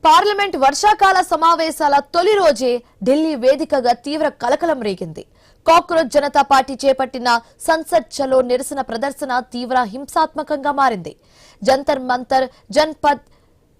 Parliament వర్షాకాల సమావేశాల తొలి రోజే ఢిల్లీ వేదికగా తీవ్ర కలకలం రేగింది. కాక్రోచ్ జనతా పార్టీ చేపట్టిన సంసద్ చలో నిరసన ప్రదర్శన తీవ్ర హింసాత్మకంగా మారింది. జంతర్ మంతర్, జన్పథ్,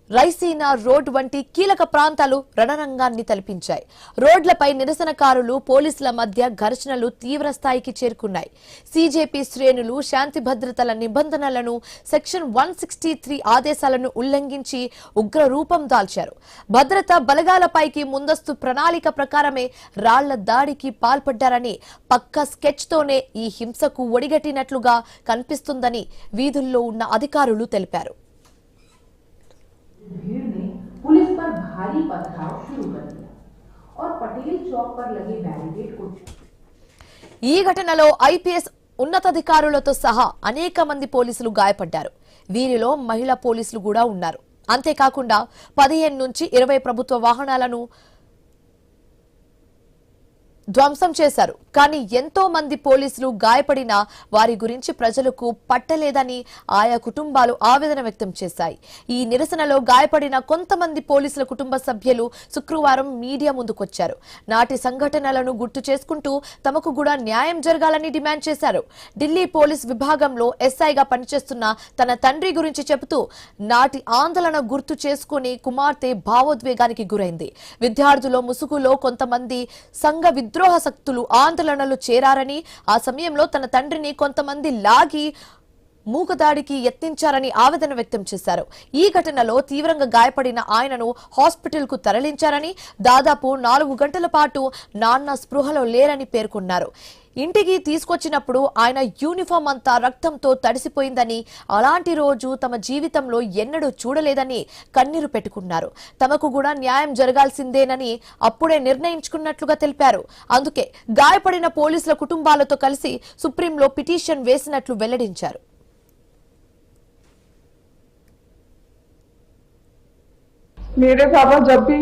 రైసీనా రోడ్ వంటి కీలక ప్రాంతాలు రణరంగాన్ని తలపించాయి. రోడ్లపై నిరసనకారులు, పోలీసుల మధ్య ఘర్షణలు తీవ్ర స్థాయికి చేరుకున్నాయి. సీజేపీ శ్రేణులు శాంతి భద్రతల నిబంధనలను, సెక్షన్ 163 ఆదేశాలను ఉల్లంఘించి ఉగ్ర రూపం దాల్చారు. భద్రతా బలగాలపైకి ముందస్తు ప్రణాళిక ప్రకారమే రాళ్ల దాడికి పాల్పడ్డారని, పక్క స్కెచ్ తోనే ఈ హింసకు ఒడిగట్టినట్లుగా కనిపిస్తుందని వీధుల్లో ఉన్న అధికారులు తెలిపారు. भीड़ ने पुलिस पर भारी पथराव शुरू कर दिया और पटेल चौक पर लगे बैरिकेड को ఈ ఘటనలో ఐపీఎస్ ఉన్నతాధికారులతో సహా అనేక మంది పోలీసులు గాయపడ్డారు. వీరిలో మహిళా పోలీసులు కూడా ఉన్నారు. అంతేకాకుండా 15 నుంచి 20 ప్రభుత్వ వాహనాలను ధ్వంసం చేశారు. కానీ ఎంతో మంది పోలీసులు గాయపడినా వారి గురించి ప్రజలకు పట్టలేదని ఆయా కుటుంబాలు ఆవేదన వ్యక్తం చేశాయి. ఈ నిరసనలో గాయపడిన కొంతమంది పోలీసుల కుటుంబ సభ్యులు శుక్రవారం మీడియా ముందుకొచ్చారు. నాటి సంఘటనలను గుర్తు చేసుకుంటూ తమకు కూడా న్యాయం జరగాలని డిమాండ్ చేశారు. ఢిల్లీ పోలీస్ విభాగంలో ఎస్ఐగా పనిచేస్తున్న తన తండ్రి గురించి చెబుతూ నాటి ఆందోళన గుర్తు చేసుకుని కుమార్తె భావోద్వేగానికి గురైంది. విద్యార్థుల ముసుగులో కొంతమంది సంఘ విద్రోహ శక్తులు ఆందోళనలు చేరారని, ఆ సమయంలో తన తండ్రిని కొంతమంది లాగి మూగదాడికి యత్నించారని ఆవేదన వ్యక్తం చేశారు. ఈ ఘటనలో తీవ్రంగా గాయపడిన ఆయనను హాస్పిటల్ కు తరలించారని, దాదాపు 4 గంటల పాటు నాన్న స్పృహలో లేరని పేర్కొన్నారు. ఇంటికి తీసుకొచ్చినప్పుడు ఆయన యూనిఫామ్ అంతా రక్తంతో తడిసిపోయిందని, అలాంటి రోజు తమ జీవితంలో ఎన్నడూ చూడలేదని కన్నీరు పెట్టుకున్నారు. తమకు కూడా న్యాయం జరగాల్సిందేనని అప్పుడే నిర్ణయించుకున్నట్లుగా తెలిపారు. అందుకే గాయపడిన పోలీసుల కుటుంబాలతో కలిసి సుప్రీంలో పిటిషన్ వేసినట్లు వెల్లడించారు. मेरे पापा जब भी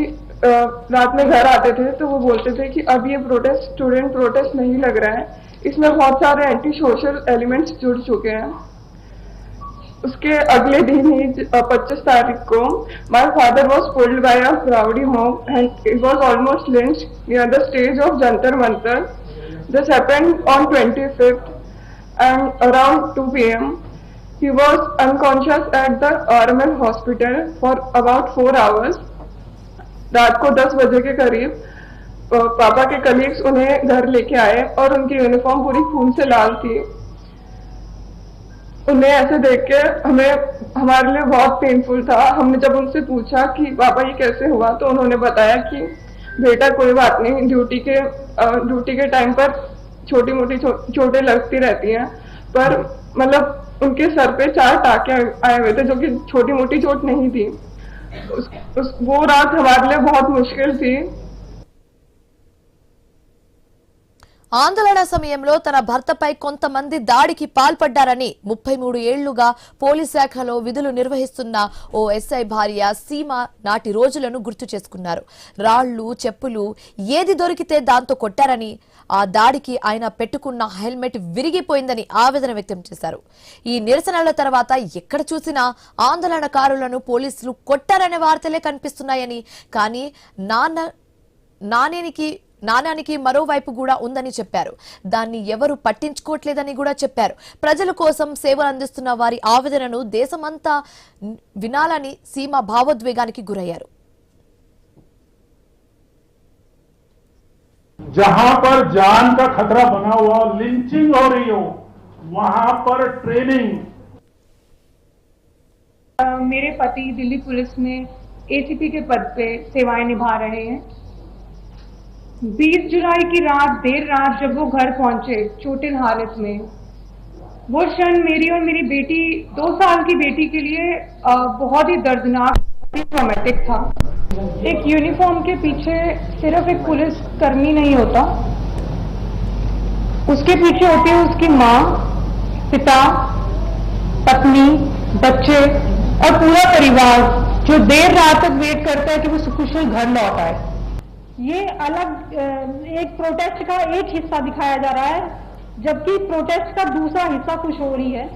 रात में घर आते थे तो वो बोलते थे कि अब ये प्रोटेस्ट स्टूडेंट प्रोटेस्ट नहीं लग रहा है, इसमें बहुत सारे एंटी सोशल एलिमेंट्स जुड़ चुके हैं। उसके अगले दिन ही 25 तारीख को my father was pulled bye a rowdy mob and he was almost lynched near the stage of Jantar Mantar. This happened on 25th and around 2 p.m. He was unconscious at the RML hospital for about 4 hours. रात को 10 बजे के करीब पापा के colleagues उन्हें घर लेके आए और उनकी यूनिफॉर्म पूरी खून से लाल थी। उन्हें ऐसे देख के हमारे लिए बहुत पेनफुल था। हमने जब उनसे पूछा कि पापा ये कैसे हुआ, तो उन्होंने बताया कि बेटा कोई बात नहीं, ड्यूटी के टाइम पर छोटी मोटी चोटें लगती रहती हैं, पर मतलब उनके सर पे 4 टाके आए हुए थे जो कि छोटी मोटी चोट नहीं थी। वो रात हमारे लिए बहुत मुश्किल थी। ఆందోళన సమయంలో తన భర్తపై కొంతమంది దాడికి పాల్పడ్డారని 33 ఏళ్లుగా పోలీస్ శాఖలో విధులు నిర్వహిస్తున్న ఓ ఎస్ఐ భార్య సీమ నాటి రోజులను గుర్తు చేసుకున్నారు. రాళ్లు, చెప్పులు ఏది దొరికితే దాంతో కొట్టారని, ఆ దాడికి ఆయన పెట్టుకున్న హెల్మెట్ విరిగిపోయిందని ఆవేదన వ్యక్తం చేశారు. ఈ నిరసనల తర్వాత ఎక్కడ చూసినా ఆందోళనకారులను పోలీసులు కొట్టారనే వార్తలే కనిపిస్తున్నాయని, కానీ నాణ్యానికి మరోవైపు కూడా ఉందని చెప్పారు. దాన్ని ఎవరు పట్టించుకోవట్లేదని కూడా చెప్పారు. ప్రజల కోసం సేవలు అందిస్తున్న వారి ఆవేదనను దేశమంతా వినాలని సీమ భావోద్వేగానికి గురయ్యారు. जहां पर जान का खतरा बना हुआ, लिंचिंग हो रही हो, वहां पर ट्रेनिंग। मेरे पति दिल्ली पुलिस में एसीपी के पद पे सेवाएं निभा रहे हैं। 20 जुलाई की रात, देर रात जब वो घर पहुंचे चोटिल हालत में, वो क्षण मेरी और मेरी बेटी 2 साल की बेटी के लिए बहुत ही दर्दनाक, ट्रॉमेटिक था। एक यूनिफॉर्म के पीछे सिर्फ एक पुलिस कर्मी नहीं होता, उसके पीछे होती है उसकी माँ, पिता, पत्नी, बच्चे और पूरा परिवार जो देर रात तक वेट करता है कि वो सुकुशल घर लौट आए। ये अलग एक प्रोटेस्ट का एक हिस्सा दिखाया जा रहा है, जबकि प्रोटेस्ट का दूसरा हिस्सा कुछ हो रही है।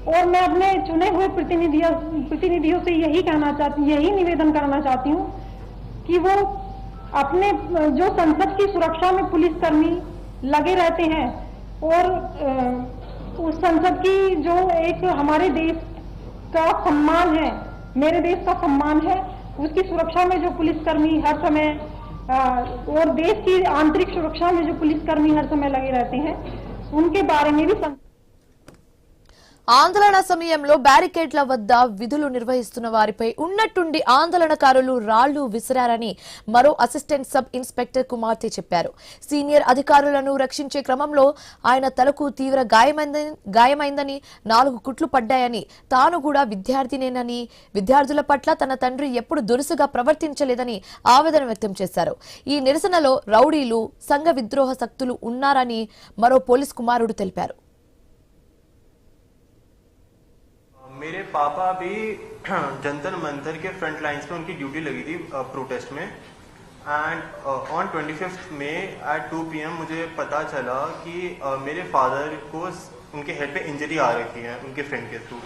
और मैं अपने चुने हुए प्रतिनिधियों से यही निवेदन करना चाहती हूँ कि वो अपने जो संसद की सुरक्षा में पुलिसकर्मी लगे रहते हैं और उस संसद की जो एक हमारे देश का सम्मान है, मेरे देश का सम्मान है, उसकी सुरक्षा में जो पुलिसकर्मी हर समय और देश की आंतरिक सुरक्षा में जो पुलिसकर्मी हर समय लगे रहते हैं, उनके बारे में भी ఆందోళన సమయంలో బ్యారికేడ్ల వద్ద విధులు నిర్వహిస్తున్న వారిపై ఉన్నట్టుండి ఆందోళనకారులు రాళ్లు విసిరారని మరో అసిస్టెంట్ సబ్ ఇన్స్పెక్టర్ కుమార్తె చెప్పారు. సీనియర్ అధికారులను రక్షించే క్రమంలో ఆయన తలకు తీవ్ర గాయమైందని 4 కుట్లు పడ్డాయని, తాను కూడా విద్యార్థినేనని, విద్యార్థుల పట్ల తన తండ్రి ఎప్పుడు దురుసుగా ప్రవర్తించలేదని ఆవేదన వ్యక్తం చేశారు. ఈ నిరసనలో రౌడీలు, సంఘ విద్రోహ శక్తులు ఉన్నారని మరో పోలీస్ కుమారుడు తెలిపారు. मेरे पापा भी जंतर मंतर के फ्रंट लाइंस पे उनकी ड्यूटी लगी थी प्रोटेस्ट में and on 25 May at 2 PM मुझे पता चला कि मेरे फादर को उनके हेड पे इंजरी आ रखी है उनके फ्रेंड के थ्रू.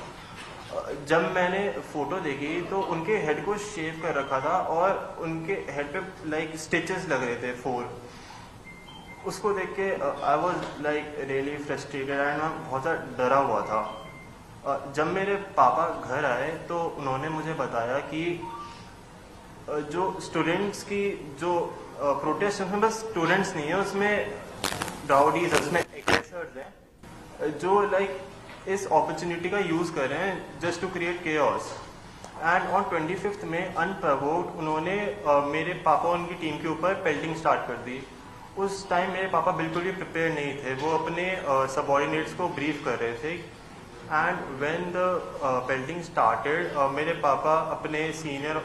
जब मैंने फोटो देखी तो उनके हेड को शेव कर रखा था और उनके हेड पे लाइक स्टिचेस लग रहे थे 4. उसको देख के I was like really frustrated and मैं बहुत ज़्यादा डरा हुआ था. जब मेरे पापा घर आए तो उन्होंने मुझे बताया कि जो स्टूडेंट्स की जो प्रोटेस्ट उसमें बस स्टूडेंट्स नहीं है, उसमें राउडीज, उसमें एग्रेसर्स हैं जो लाइक इस अपॉर्चुनिटी का यूज़ कर रहे हैं just to create chaos. And on 25 May unprovoked उन्होंने मेरे पापा और उनकी टीम के ऊपर पेल्टिंग स्टार्ट कर दी. उस टाइम मेरे पापा बिल्कुल भी प्रिपेयर नहीं थे. वो अपने सबॉर्डिनेट्स को ब्रीफ कर रहे थे. And when the pelting started मेरे पापा अपने सीनियर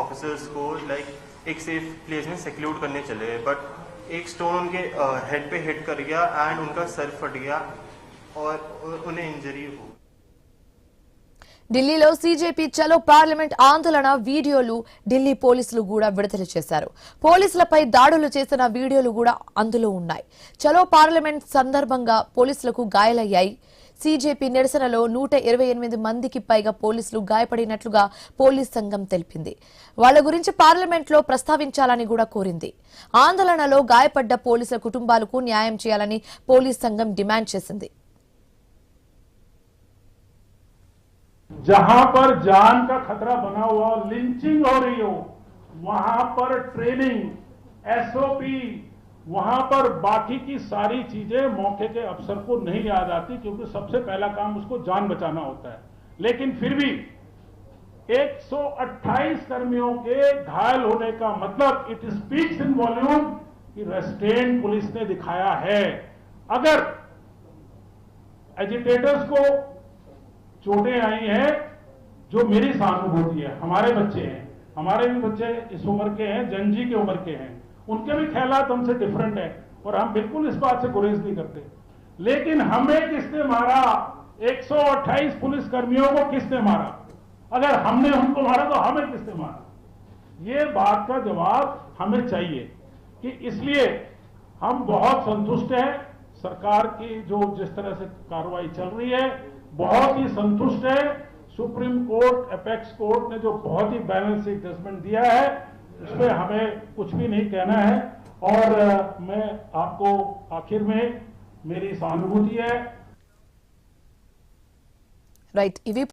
ऑफिसर्स को लाइक एक सेफ प्लेस में सेक्लूड करने चले गए, बट एक स्टोन उनके हेड पे हिट कर गया एंड उनका सर फट गया और उन्हें इंजरी हुई. ఢిల్లీలో సీజేపీ చలో పార్లమెంట్ ఆందోళన వీడియోలు ఢిల్లీ పోలీసులు కూడా విడుదల చేశారు. పోలీసులపై దాడులు చేసిన వీడియోలు కూడా అందులో ఉన్నాయి. చలో పార్లమెంట్ సందర్భంగా పోలీసులకు గాయాలయ్యాయి. సీజేపీ నిరసనలో 128 మందికి పైగా పోలీసులు గాయపడినట్లుగా పోలీస్ సంఘం తెలిపింది. వాళ్ల గురించి పార్లమెంట్లో ప్రస్తావించాలని కూడా కోరింది. ఆందోళనలో గాయపడ్డ పోలీసుల కుటుంబాలకు న్యాయం చేయాలని పోలీస్ సంఘం డిమాండ్ చేసింది. जहां पर जान का खतरा बना हुआ, लिंचिंग हो रही हो, वहां पर ट्रेनिंग, एसओपी, वहां पर बाकी की सारी चीजें मौके के अफसर को नहीं याद आती, क्योंकि सबसे पहला काम उसको जान बचाना होता है. लेकिन फिर भी 128 कर्मियों के घायल होने का मतलब इट स्पीक्स इन वॉल्यूम कि रेस्ट्रेंट पुलिस ने दिखाया है. अगर एजिटेटर्स को चोटें आई हैं, जो मेरी सहानुभूति है, हमारे बच्चे हैं, हमारे भी बच्चे इस उम्र के हैं, जनजी की उम्र के हैं, उनके भी ख्यालात हमसे डिफरेंट है और हम बिल्कुल इस बात से गुरेज नहीं करते. लेकिन हमें किसने मारा? 128 पुलिस कर्मियों को किसने मारा? अगर हमने उनको मारा तो हमें किसने मारा? ये बात का जवाब हमें चाहिए. कि इसलिए हम बहुत संतुष्ट हैं सरकार की जो जिस तरह से कार्रवाई चल रही है, बहुत ही संतुष्ट है. सुप्रीम कोर्ट, एपेक्स कोर्ट ने जो बहुत ही बैलेंस जजमेंट दिया है, उसमें हमें कुछ भी नहीं कहना है. और मैं आपको आखिर में मेरी सहानुभूति है. రైట్, ఇవి